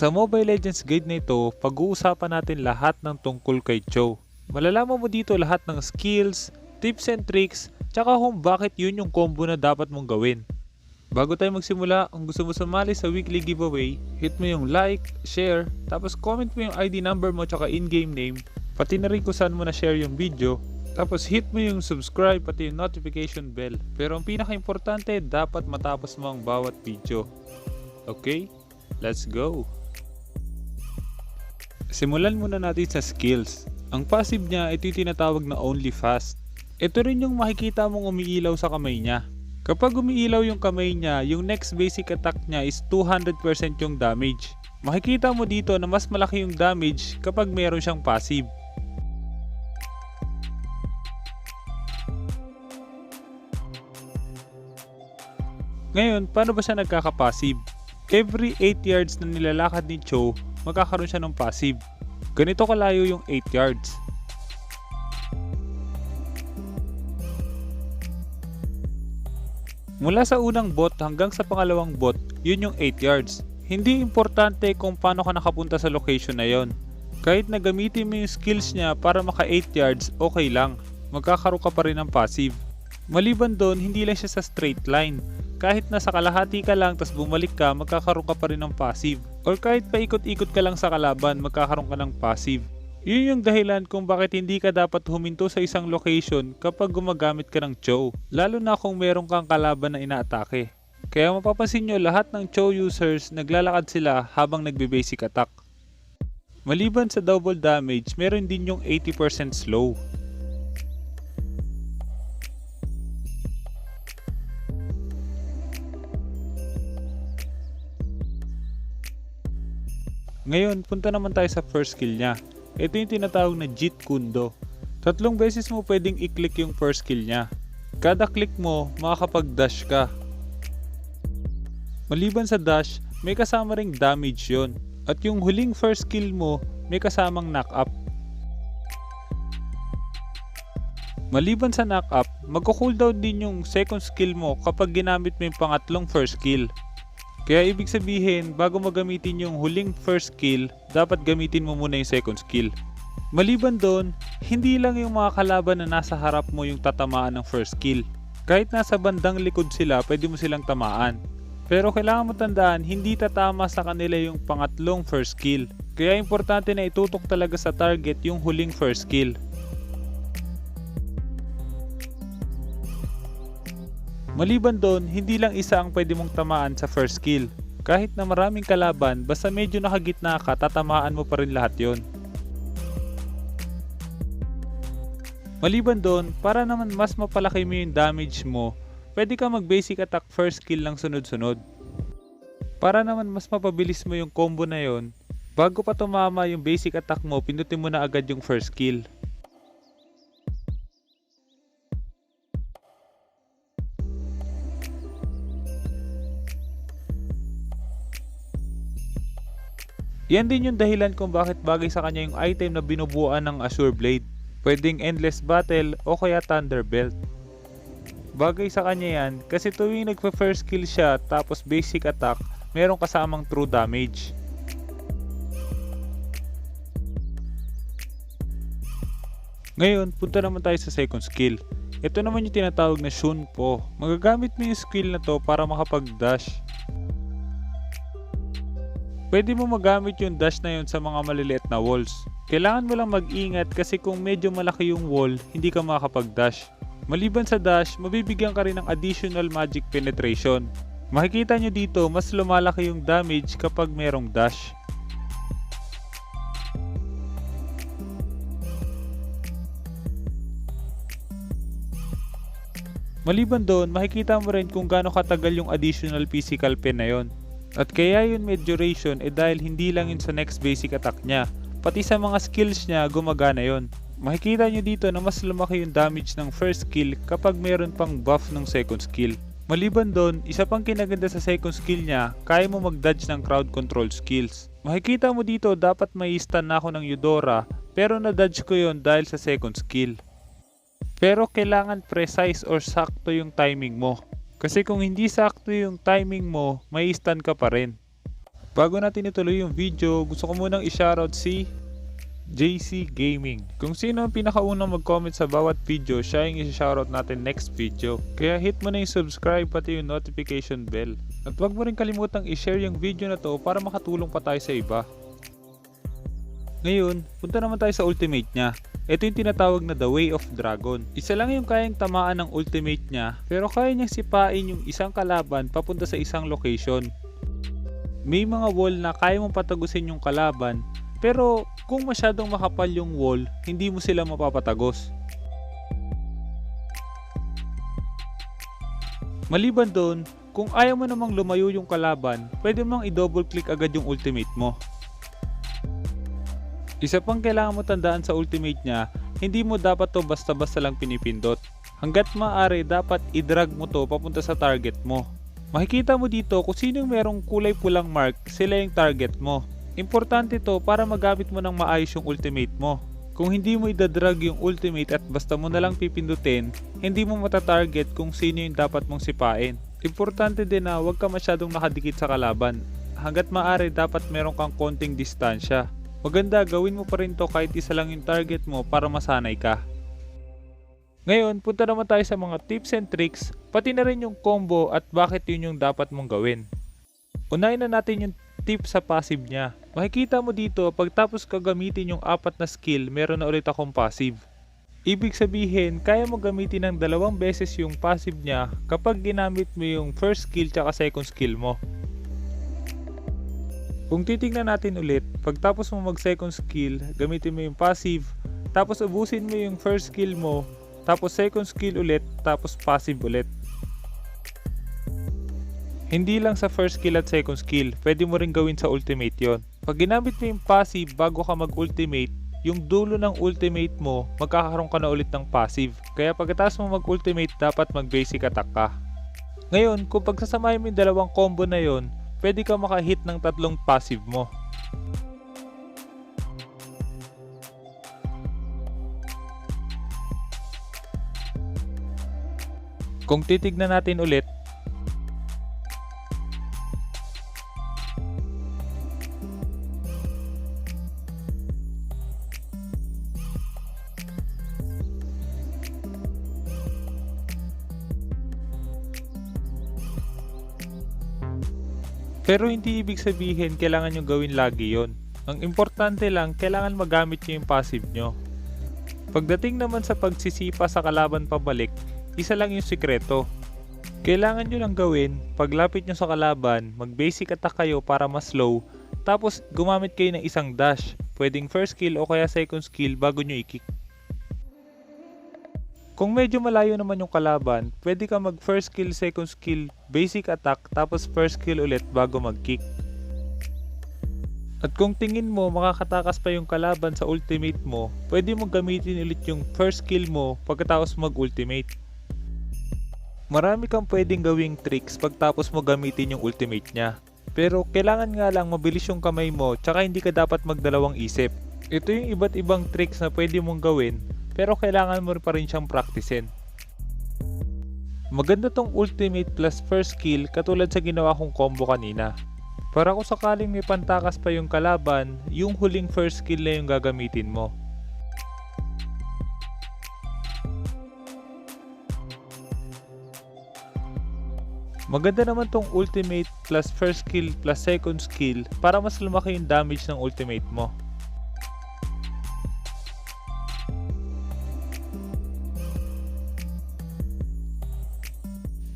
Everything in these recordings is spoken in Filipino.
Sa Mobile Legends guide na ito, pag-uusapan natin lahat ng tungkol kay Cho. Malalaman mo dito lahat ng skills, tips and tricks, tsaka kung bakit yun yung combo na dapat mong gawin. Bago tayo magsimula, kung gusto mo sumali sa weekly giveaway, hit mo yung like, share, tapos comment mo yung ID number mo tsaka in-game name, pati na rin kung saan mo na-share yung video, tapos hit mo yung subscribe pati yung notification bell. Pero ang pinaka-importante, dapat matapos mo ang bawat video. Okay? Let's go! Simulan muna natin sa skills. Ang passive niya, ito yung tinatawag na Only Fast. Ito rin yung makikita mong umiilaw sa kamay niya. Kapag umiilaw yung kamay niya, yung next basic attack niya is 200% yung damage. Makikita mo dito na mas malaki yung damage kapag meron siyang passive. Ngayon, paano ba siya nagkaka-passive? Every 8 yards na nilalakad ni Cho, magkakaroon siya ng passive. Ganito kalayo yung 8 yards. Mula sa unang bot hanggang sa pangalawang bot, yun yung 8 yards. Hindi importante kung paano ka nakapunta sa location na yon. Kahit na gamitin mo yung skills niya para maka 8 yards, okay lang. Magkakaroon ka pa rin ng passive. Maliban doon, hindi lang siya sa straight line. Kahit nasa kalahati ka lang tas bumalik ka, magkakaroon ka pa rin ng passive. Or kahit paikot-ikot ka lang sa kalaban, magkakaroon ka ng passive. Yun yung dahilan kung bakit hindi ka dapat huminto sa isang location kapag gumagamit ka ng Cho. Lalo na kung meron kang kalaban na inaatake. Kaya mapapansin nyo lahat ng Cho users naglalakad sila habang nagbe-basic attack. Maliban sa double damage, meron din yung 80% slow. Ngayon, punta naman tayo sa first skill niya. Ito yung tinatawag na Jeet Kune Do. 3 beses mo pwedeng i-click yung first skill niya. Kada click mo, makakapag-dash ka. Maliban sa dash, may kasama ring damage yon. At yung huling first skill mo, may kasamang knock-up. Maliban sa knock-up, magko-cooldown din yung second skill mo kapag ginamit mo yung pangatlong first skill. Kaya ibig sabihin, bago magamitin yung huling first skill, dapat gamitin mo muna yung second skill. Maliban doon, hindi lang yung mga kalaban na nasa harap mo yung tatamaan ng first skill. Kahit nasa bandang likod sila, pwede mo silang tamaan. Pero kailangan mo tandaan, hindi tatama sa kanila yung pangatlong first skill. Kaya importante na itutok talaga sa target yung huling first skill. Maliban doon, hindi lang isa ang pwede mong tamaan sa first skill. Kahit na maraming kalaban, basta medyo nakagitna ka, tatamaan mo pa rin lahat yon. Maliban doon, para naman mas mapalaki mo yung damage mo, pwede ka mag-basic attack first skill lang sunod-sunod. Para naman mas mapabilis mo yung combo na yon, bago pa tumama yung basic attack mo, pindutin mo na agad yung first skill. Yan din yung dahilan kung bakit bagay sa kanya yung item na binubuan ng Azure Blade. Pwedeng Endless Battle o kaya Thunder Belt. Bagay sa kanya yan kasi tuwing nagpa-first skill siya tapos basic attack, merong kasamang true damage. Ngayon, punta naman tayo sa second skill. Ito naman yung tinatawag na Shunpo. Magagamit mo yung skill na to para makapag-dash. Pwede mo magamit yung dash na yun sa mga maliliit na walls. Kailangan mo lang mag-ingat kasi kung medyo malaki yung wall, hindi ka makakapag-dash. Maliban sa dash, mabibigyan ka rin ng additional magic penetration. Makikita nyo dito, mas lumalaki yung damage kapag merong dash. Maliban doon, makikita mo rin kung gaano katagal yung additional physical pen na yon. At kaya yun may duration dahil hindi lang yun sa next basic attack niya. Pati sa mga skills niya gumagana yun. Makikita nyo dito na mas lumaki yung damage ng first skill kapag meron pang buff ng second skill. Maliban doon, isa pang kinaganda sa second skill niya, kaya mo mag-dodge ng crowd control skills. Makikita mo dito dapat may stun na ako ng Eudora pero na-dodge ko yon dahil sa second skill. Pero kailangan precise or sakto yung timing mo. Kasi kung hindi sakto yung timing mo, may stun ka pa rin. Bago natin ituloy yung video, gusto ko munang i-shoutout si JC Gaming. Kung sino ang pinakaunang mag-comment sa bawat video, siya yung i-shoutout natin next video. Kaya hit mo na yung subscribe pati yung notification bell. At wag mo rin kalimutang i-share yung video na to para makatulong pa tayo sa iba. Ngayon, punta naman tayo sa ultimate niya. Ito yung tinatawag na The Way of Dragon. Isa lang yung kayang tamaan ng ultimate niya, pero kaya niyang sipain yung isang kalaban papunta sa isang location. May mga wall na kaya mong patagusin yung kalaban, pero kung masyadong makapal yung wall, hindi mo sila mapapatagos. Maliban doon, kung ayaw mo namang lumayo yung kalaban, pwede mong i-double click agad yung ultimate mo. Isa pang kailangan mo tandaan sa ultimate niya, hindi mo dapat to basta-basta lang pinipindot. Hanggat maaari dapat i-drag mo to papunta sa target mo. Makikita mo dito kung sino yung merong kulay pulang mark, sila yung target mo. Importante to para magamit mo ng maayos yung ultimate mo. Kung hindi mo idadrag yung ultimate at basta mo na lang pipindutin, hindi mo matatarget kung sino yung dapat mong sipain. Importante din na huwag ka masyadong nakadikit sa kalaban. Hanggat maaari dapat meron kang konting distansya. Maganda gawin mo pa rin to kahit isa lang yung target mo para masanay ka. Ngayon, punta naman tayo sa mga tips and tricks, pati na rin yung combo at bakit yun yung dapat mong gawin. Unahin na natin yung tip sa passive niya. Makikita mo dito, pagtapos ka gamitin yung 4 na skill, meron na ulit akong passive. Ibig sabihin, kaya mo gamitin ng 2 beses yung passive niya kapag ginamit mo yung first skill tsaka second skill mo. Kung titingnan natin ulit, pagtapos mo mag second skill, gamitin mo yung passive, tapos ubusin mo yung first skill mo, tapos second skill ulit, tapos passive ulit. Hindi lang sa first skill at second skill, pwede mo rin gawin sa ultimate yon. Pag ginamit mo yung passive bago ka mag-ultimate, yung dulo ng ultimate mo, magkakaroon ka na ulit ng passive. Kaya pagkatapos mo mag-ultimate, dapat mag-basic attack ka. Ngayon, kung pagsasamahin mo yung 2 combo na yon, pwede ka makahit ng 3 passive mo. Kung titignan natin ulit, pero hindi ibig sabihin kailangan nyo gawin lagi yon. Ang importante lang, kailangan magamit nyo yung passive nyo. Pagdating naman sa pagsisipa sa kalaban pabalik, isa lang yung sikreto. Kailangan nyo lang gawin, paglapit nyo sa kalaban, mag-basic attack kayo para mas slow, tapos gumamit kayo ng isang dash, pwedeng first skill o kaya second skill bago nyo i-kick. Kung medyo malayo naman yung kalaban, pwede ka mag first skill, second skill, basic attack, tapos first skill ulit bago mag-kick. At kung tingin mo makakatakas pa yung kalaban sa ultimate mo, pwede mo gamitin ulit yung first skill mo pagkatapos mag-ultimate. Marami kang pwedeng gawing tricks pagtapos mo gamitin yung ultimate niya. Pero kailangan nga lang mabilis yung kamay mo tsaka hindi ka dapat magdalawang isip. Ito yung iba't ibang tricks na pwede mong gawin, pero kailangan mo pa rin siyang praktisin. Maganda tong ultimate plus first skill katulad sa ginawa kong combo kanina. Para kung sakaling may pantakas pa yung kalaban, yung huling first skill na yung gagamitin mo. Maganda naman tong ultimate plus first skill plus second skill para mas lumaki yung damage ng ultimate mo.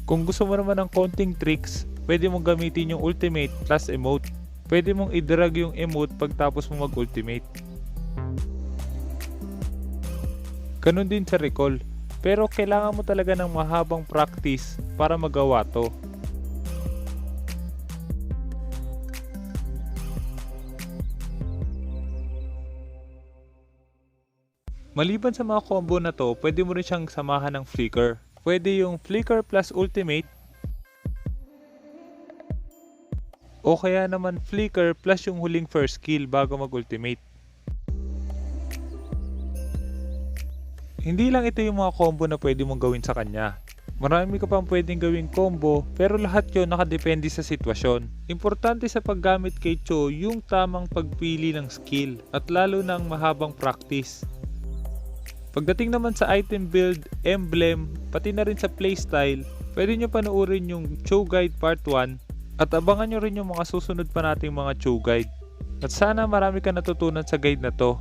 Kung gusto mo naman ng konting tricks, pwede mong gamitin yung ultimate plus emote. Pwede mong i-drag yung emote pagtapos mo mag-ultimate. Ganun din sa recall, pero kailangan mo talaga ng mahabang practice para magawa to. Maliban sa mga combo na to, pwede mo rin siyang samahan ng flicker. Pwede yung flicker plus ultimate, o kaya naman flicker plus yung huling first skill bago mag-ultimate. Hindi lang ito yung mga combo na pwede mong gawin sa kanya. Marami ka pang pwedeng gawing combo pero lahat yon nakadepende sa sitwasyon. Importante sa paggamit kay Cho yung tamang pagpili ng skill at lalo na ang mahabang practice. Pagdating naman sa item build, emblem, pati na rin sa playstyle, pwede nyo panoorin yung Cho Guide Part 1 at abangan nyo rin yung mga susunod pa nating mga Cho Guide. At sana marami ka natutunan sa guide na to.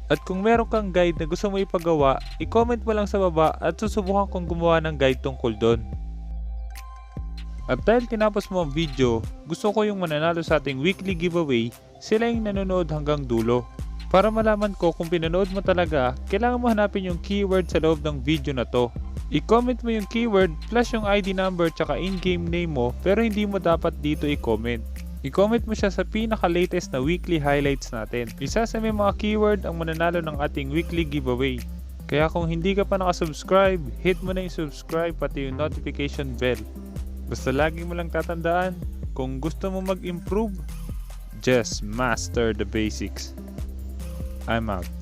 At kung meron kang guide na gusto mo ipagawa, i-comment mo lang sa baba at susubukan kong gumawa ng guide tungkol doon. At dahil tinapos mo ang video, gusto ko yung mananalo sa ating weekly giveaway, sila yung nanonood hanggang dulo. Para malaman ko kung pinanood mo talaga, kailangan mo hanapin yung keyword sa loob ng video na to. I-comment mo yung keyword plus yung ID number tsaka in-game name mo pero hindi mo dapat dito i-comment. I-comment mo siya sa pinaka-latest na weekly highlights natin. Isa sa may mga keyword ang mananalo ng ating weekly giveaway. Kaya kung hindi ka pa nakasubscribe, hit mo na yung subscribe pati yung notification bell. Basta lagi mo lang tatandaan, kung gusto mo mag-improve, just master the basics. I'm out.